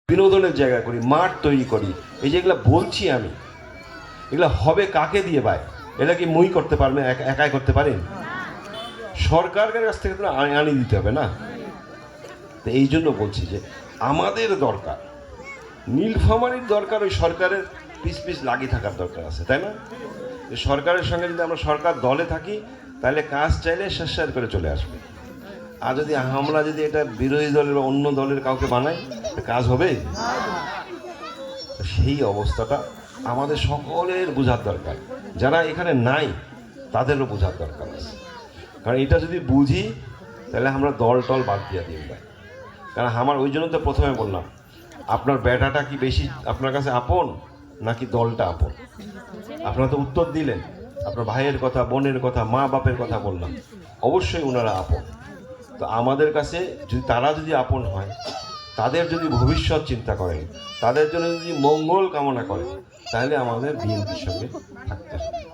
বিনোদনের জায়গা করি, মাঠ তৈরি করি। এই যেগুলো বলছি আমি, এগুলো হবে কাকে দিয়ে ভাই? এটা কি মুই করতে পারবে? একাই করতে পারেন? সরকারের কাছ থেকে তো আনি দিতে হবে না? তো এই জন্য বলছি যে আমাদের দরকার, নীলফামারীর দরকার ওই সরকারের পিস পিস লাগিয়ে থাকার দরকার আছে, তাই না? সরকারের সঙ্গে যদি আমরা সরকার দলে থাকি তাহলে কাজ চাইলে শেষ করে চলে আসবে। আর যদি আমরা যদি এটা বিরোধী দলের বা অন্য দলের কাউকে বানাই, কাজ হবে? সেই অবস্থাটা আমাদের সকলের বোঝার দরকার। যারা এখানে নাই তাদেরও বোঝার দরকার আছে। কারণ এটা যদি বুঝি তাহলে আমরা দল টল বাদ দিয়ে দিই ভাই। কারণ আমার ওই জন্য তো প্রথমে বললাম, আপনার বেটাটা কি বেশি আপনার কাছে আপন নাকি দলটা আপন? আপনারা তো উত্তর দিলেন, আপনার ভাইয়ের কথা, বোনের কথা, মা বাপের কথা বললাম, অবশ্যই ওনারা আপন। তো আমাদের কাছে যদি তারা যদি আপন হয়, তাদের যদি ভবিষ্যৎ চিন্তা করেন, তাদের জন্য যদি মঙ্গল কামনা করেন, তাহলে আমাদের বিএনপির সঙ্গে থাকতে হবে।